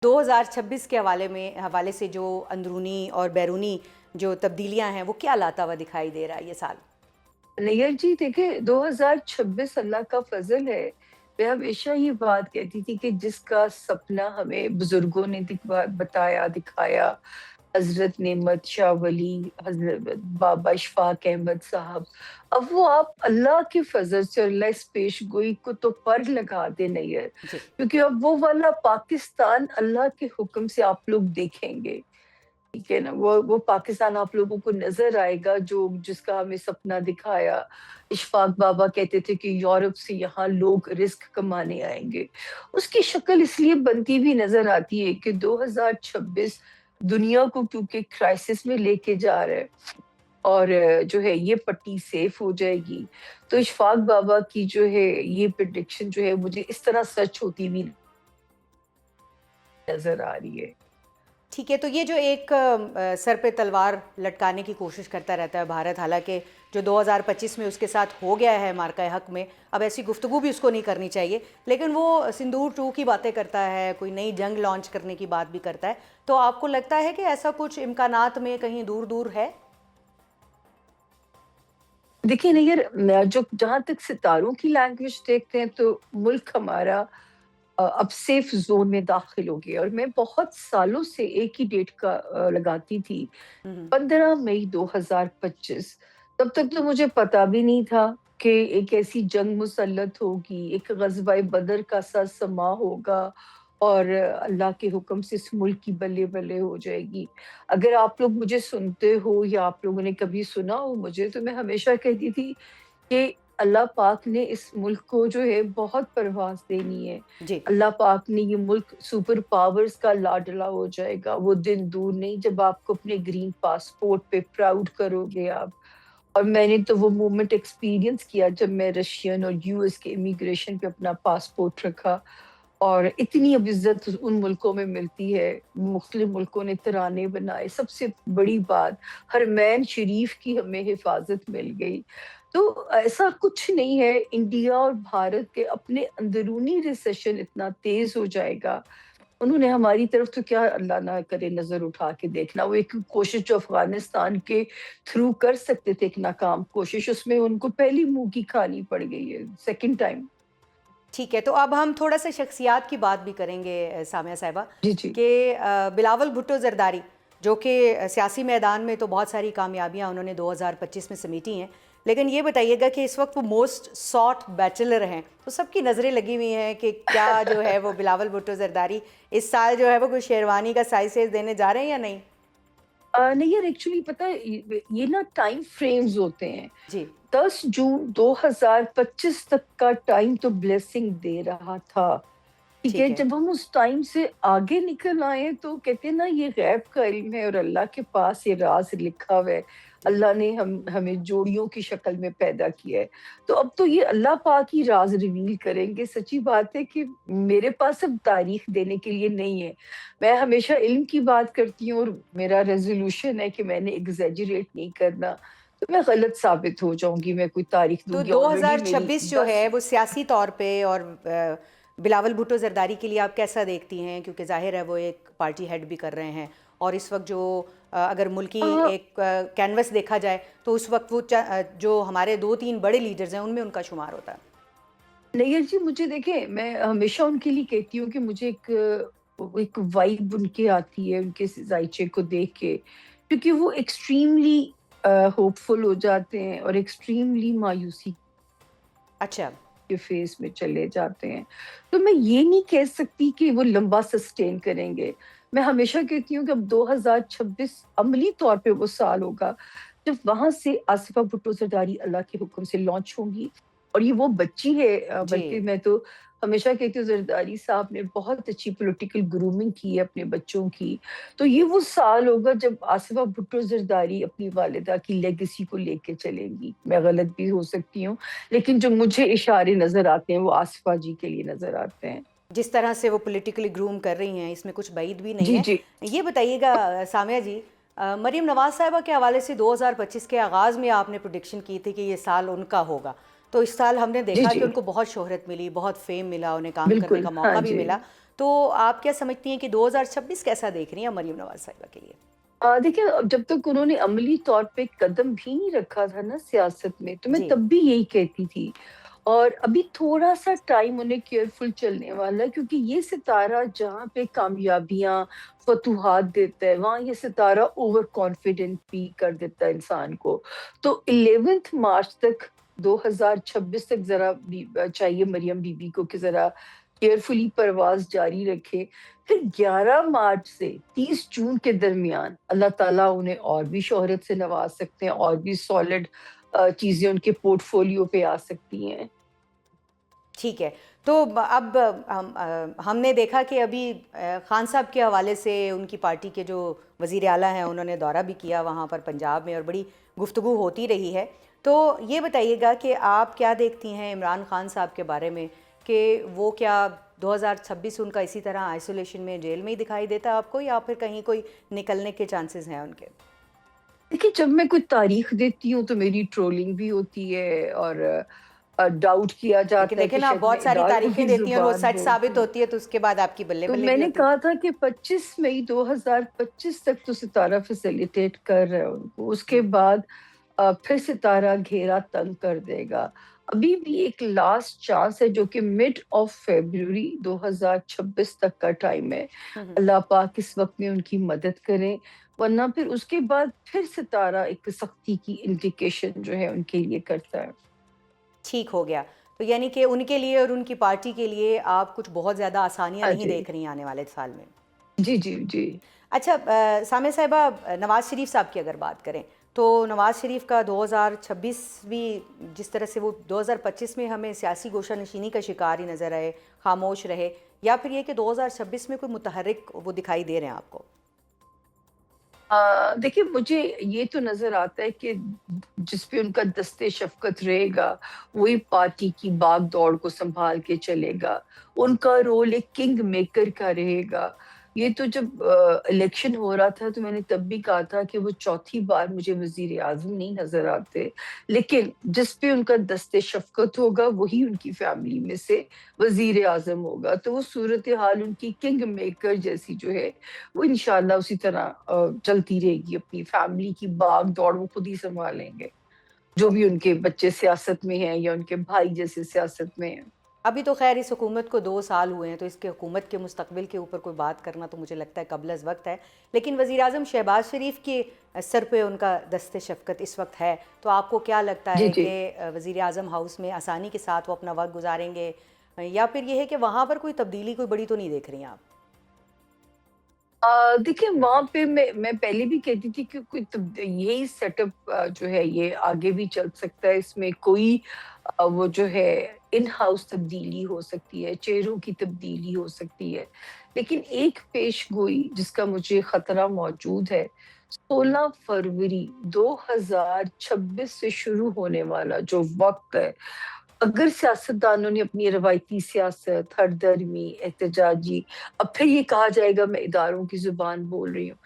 2026 کے حوالے سے جو اندرونی اور بیرونی جو تبدیلیاں ہیں وہ کیا لاتا ہوا دکھائی دے رہا ہے یہ سال؟ نیل جی دیکھیں 2026 اللہ کا فضل ہے. میں ہمیشہ یہ بات کہتی تھی کہ جس کا سپنا ہمیں بزرگوں نے بتایا دکھایا، حضرت نعمت شاہ ولی، حضرت بابا اشفاق احمد صاحب، اب وہ آپ اللہ کے فضل سے اور اللہ اس پیش گوئی کو تو پر لگا دے نہیں ہے، جی کیونکہ اب وہ والا پاکستان اللہ کے حکم سے آپ لوگ دیکھیں گے. ٹھیک ہے نا، وہ پاکستان آپ لوگوں کو نظر آئے گا جس کا ہمیں سپنا دکھایا. اشفاق بابا کہتے تھے کہ یورپ سے یہاں لوگ رزق کمانے آئیں گے. اس کی شکل اس لیے بنتی بھی نظر آتی ہے کہ 2026 دنیا کو کیونکہ کرائسس میں لے کے جا رہا ہے اور جو ہے یہ پٹی سیف ہو جائے گی، تو اشفاق بابا کی جو ہے یہ پریڈکشن جو ہے مجھے اس طرح سچ ہوتی بھی نظر آ رہی ہے. ٹھیک ہے، تو یہ جو ایک سر پہ تلوار لٹکانے کی کوشش کرتا رہتا ہے بھارت، حالانکہ جو 2025 میں اس کے ساتھ ہو گیا ہے مارکہ حق میں، اب ایسی گفتگو بھی اس کو نہیں کرنی چاہیے، لیکن وہ سندور 2 کی باتیں کرتا ہے، کوئی نئی جنگ لانچ کرنے کی بات بھی کرتا ہے. تو آپ کو لگتا ہے کہ ایسا کچھ امکانات میں کہیں دور دور ہے؟ دیکھیے نہیں جہاں تک ستاروں کی لینگویج دیکھتے ہیں تو ملک ہمارا اب سیف زون میں داخل ہو گیا. اور میں بہت سالوں سے ایک ہی ڈیٹ کا لگاتی تھی، 15 مئی 2025. تب تک تو مجھے پتا بھی نہیں تھا کہ ایک ایسی جنگ مسلط ہوگی، ایک غزوہ بدر کا سا سما ہوگا اور اللہ کے حکم سے اس ملک کی بلے بلے ہو جائے گی. اگر آپ لوگ مجھے سنتے ہو یا آپ لوگوں نے کبھی سنا ہو مجھے، تو میں ہمیشہ کہتی تھی کہ اللہ پاک نے اس ملک کو جو ہے بہت پرواز دینی ہے. جی اللہ پاک نے یہ ملک سپر پاورز کا لاڈلا ہو جائے گا. وہ دن دور نہیں جب آپ کو اپنے گرین پاسپورٹ پہ پراؤڈ کرو گے آپ. اور میں نے تو وہ مومنٹ ایکسپیرینس کیا جب میں رشین اور یو ایس کے امیگریشن پہ اپنا پاسپورٹ رکھا، اور اتنی اب عزت ان ملکوں میں ملتی ہے. مختلف ملکوں نے ترانے بنائے. سب سے بڑی بات، حرمین شریف کی ہمیں حفاظت مل گئی. تو ایسا کچھ نہیں ہے. انڈیا اور بھارت کے اپنے اندرونی ریسیشن اتنا تیز ہو جائے گا، انہوں نے ہماری طرف تو کیا اللہ نہ کرے نظر اٹھا کے دیکھنا. وہ ایک کوشش جو افغانستان کے تھرو کر سکتے تھے، ایک ناکام کوشش، اس میں ان کو پہلی منہ کی کھانی پڑ گئی ہے سیکنڈ ٹائم. ٹھیک ہے، تو اب ہم تھوڑا سا شخصیات کی بات بھی کریں گے سامیہ صاحبہ، جی جی. کہ بلاول بھٹو زرداری جو کہ سیاسی میدان میں تو بہت ساری کامیابیاں انہوں نے 2025 میں سمیٹی ہیں، لیکن یہ بتائیے گا کہ اس وقت وہ موسٹ ساٹ بیچلر ہیں، تو سب کی نظریں لگی ہوئی ہیں کہ کیا جو ہے وہ بلاول بھٹو زرداری اس سال جو ہے وہ کوئی شیروانی کا سائز دینے جا رہے ہیں یا نہیں؟ نہیں یار، ایکچولی پتہ ہے یہ نا ٹائم فریمز ہوتے ہیں. جی 10 جون 2025 تک کا ٹائم تو بلیسنگ دے رہا تھا. ٹھیک ہے، ٹھیک ہے. جب ہم اس ٹائم سے آگے نکل آئے تو کہتے ہیں نا یہ غیب کا علم ہے اور اللہ کے پاس یہ راز لکھا ہوا ہے. جی اللہ نے ہمیں جوڑیوں کی شکل میں پیدا کیا ہے، تو اب تو یہ اللہ پاک ہی راز ریویل کریں گے. سچی بات ہے کہ میرے پاس اب تاریخ دینے کے لیے نہیں ہے. میں ہمیشہ علم کی بات کرتی ہوں اور میرا ریزولوشن ہے کہ میں نے ایگزیجریٹ نہیں کرنا. تو میں غلط ثابت ہو جاؤں گی، میں کوئی تاریخ تو دوں گی. آلریڈی میری 2026 جو 10. ہے وہ سیاسی طور پہ اور بلاول بھٹو زرداری کے لیے آپ کیسا دیکھتی ہیں؟ کیونکہ ظاہر ہے وہ ایک پارٹی ہیڈ بھی کر رہے ہیں، اور اس وقت جو اگر ملکی ایک کینوس دیکھا جائے تو اس وقت وہ جو ہمارے 2-3 بڑے لیڈرز ہیں ان میں ان کا شمار ہوتا ہے. نیئر جی، مجھے دیکھیں، میں ہمیشہ ان کے لیے کہتی ہوں کہ مجھے ایک وائب ان کے آتی ہے ان کے ذائچے کو دیکھ کے، کیونکہ وہ ایکسٹریملی ہوپ فل ہو جاتے ہیں اور ایکسٹریملی مایوسی اچھا. کے فیز میں چلے جاتے ہیں. تو میں یہ نہیں کہہ سکتی کہ وہ لمبا سسٹین کریں گے. میں ہمیشہ کہتی ہوں کہ اب 2026 عملی طور پہ وہ سال ہوگا جب وہاں سے آصفہ بھٹو زرداری اللہ کے حکم سے لانچ ہوں گی. اور یہ وہ بچی ہے، جی بلکہ میں تو ہمیشہ کہتی ہوں زرداری صاحب نے بہت اچھی پولیٹیکل گرومنگ کی ہے اپنے بچوں کی. تو یہ وہ سال ہوگا جب آصفہ بھٹو زرداری اپنی والدہ کی لیگیسی کو لے کے چلیں گی. میں غلط بھی ہو سکتی ہوں، لیکن جو مجھے اشارے نظر آتے ہیں وہ آصفہ جی کے لیے نظر آتے ہیں. جس طرح سے وہ پولیٹیکلی گروم کر رہی ہیں اس میں کچھ بعید بھی نہیں جی ہے. جی. یہ بتائیے گا سامیہ جی، مریم نواز صاحبہ کے حوالے سے 2025 کے آغاز میں آپ نے پریڈکشن کی تھی کہ یہ سال ان کا ہوگا، تو اس سال ہم نے جی دیکھا کہ جی. ان کو بہت شہرت ملی، بہت فیم ملا، انہیں کام کرنے بالکل. کا ہاں موقع بھی جی. ملا. تو آپ کیا سمجھتی ہیں کہ 2026 کیسا دیکھ رہی ہیں مریم نواز صاحبہ کے لیے؟ دیکھیں اب جب تک انہوں نے عملی طور پہ قدم بھی نہیں رکھا تھا نا سیاست میں، تو میں جی تب بھی یہی کہتی تھی. اور ابھی تھوڑا سا ٹائم انہیں کیئرفل چلنے والا ہے، کیونکہ یہ ستارہ جہاں پہ کامیابیاں فتوحات دیتا ہے، وہاں یہ ستارہ اوور کانفیڈنٹ بھی کر دیتا ہے انسان کو. تو 11 مارچ تک، 2026 تک ذرا چاہیے مریم بی بی کو کہ ذرا کیئرفلی پرواز جاری رکھے. پھر 11 مارچ سے 30 جون کے درمیان اللہ تعالیٰ انہیں اور بھی شہرت سے نواز سکتے ہیں، اور بھی سالڈ چیزیں ان کے پورٹ فولیو پہ آ سکتی ہیں. ٹھیک ہے. تو اب ہم نے دیکھا کہ ابھی خان صاحب کے حوالے سے ان کی پارٹی کے جو وزیر اعلیٰ ہیں انہوں نے دورہ بھی کیا وہاں پر پنجاب میں، اور بڑی گفتگو ہوتی رہی ہے. تو یہ بتائیے گا کہ آپ کیا دیکھتی ہیں عمران خان صاحب کے بارے میں، کہ وہ کیا 2026 ان کا اسی طرح آئسولیشن میں جیل میں ہی دکھائی دیتا ہے آپ کو، یا پھر کہیں کوئی نکلنے کے چانسز ہیں ان کے؟ دیکھیے جب میں کوئی تاریخ دیتی ہوں تو میری ٹرولنگ بھی ہوتی ہے، اور ڈاؤٹ کیا لیکن جاتا ہے دیکھیں کہ نا، آپ شاید میں بہت ساری اداروں تعریفیں کی دیتی ہیں اور وہ زبان سچ ثابت بولتی ہوں. ہوتی ہے تو اس کے بعد آپ کی بلے تو بلے میں بھی نے ہوتی ہے. کہا تھا کہ 25 مئی 2025 تک تو ستارہ فیسیلیٹیٹ کر رہے ہیں ان کو، اس کے بعد پھر ستارہ گھیرا تنگ کر دے گا. ابھی بھی ایک لاسٹ چانس ہے جو کہ mid of February 2026 تک کا ٹائم ہے. اللہ پاک اس وقت میں ان کی مدد کریں، ورنہ پھر اس کے بعد پھر ستارہ ایک سختی کی انڈیکیشن جو ہے ان کے لیے کرتا ہے. ٹھیک ہو گیا. تو یعنی کہ ان کے لیے اور ان کی پارٹی کے لیے آپ کچھ بہت زیادہ آسانیاں ہاں نہیں جی. دیکھ رہی ہیں آنے والے سال میں؟ جی جی جی. اچھا، سامع صاحبہ، نواز شریف صاحب کی اگر بات کریں تو نواز شریف کا 2026 بھی جس طرح سے وہ 2025 میں ہمیں سیاسی گوشہ نشینی کا شکار ہی نظر آئے، خاموش رہے، یا پھر یہ کہ 2026 میں کوئی متحرک وہ دکھائی دے رہے ہیں آپ کو؟ دیکھیے مجھے یہ تو نظر آتا ہے کہ جس پہ ان کا دست شفقت رہے گا وہی پارٹی کی باغ دوڑ کو سنبھال کے چلے گا. ان کا رول ایک کنگ میکر کا رہے گا. یہ تو جب الیکشن ہو رہا تھا تو میں نے تب بھی کہا تھا کہ وہ چوتھی بار مجھے وزیر اعظم نہیں نظر آتے، لیکن جس پہ ان کا دست شفقت ہوگا وہی ان کی فیملی میں سے وزیر اعظم ہوگا. تو وہ صورتحال ان کی کنگ میکر جیسی جو ہے وہ انشاءاللہ اسی طرح چلتی رہے گی. اپنی فیملی کی باغ دوڑ وہ خود ہی سنبھالیں گے، جو بھی ان کے بچے سیاست میں ہیں یا ان کے بھائی جیسے سیاست میں ہیں. ابھی تو خیر اس حکومت کو 2 سال ہوئے ہیں، تو اس کے حکومت کے مستقبل کے اوپر کوئی بات کرنا تو مجھے لگتا ہے قبل از وقت ہے. لیکن وزیر اعظم شہباز شریف کے سر پہ ان کا دست شفقت اس وقت ہے، تو آپ کو کیا لگتا جی ہے جی. کہ وزیر اعظم ہاؤس میں آسانی کے ساتھ وہ اپنا وقت گزاریں گے، یا پھر یہ ہے کہ وہاں پر کوئی تبدیلی کوئی بڑی تو نہیں دیکھ رہی ہیں آپ؟ دیکھیں وہاں پہ میں پہلے بھی کہتی تھی کہ کوئی یہی سیٹ اپ جو ہے یہ آگے بھی چل سکتا ہے. اس میں کوئی وہ جو ہے ان ہاؤس تبدیلی ہو سکتی ہے، چہروں کی تبدیلی ہو سکتی ہے. لیکن ایک پیش گوئی جس کا مجھے خطرہ موجود ہے، 16 فروری 2026 سے شروع ہونے والا جو وقت ہے، اگر سیاستدانوں نے اپنی روایتی سیاست، ہر درمی احتجاجی، اب پھر یہ کہا جائے گا میں اداروں کی زبان بول رہی ہوں،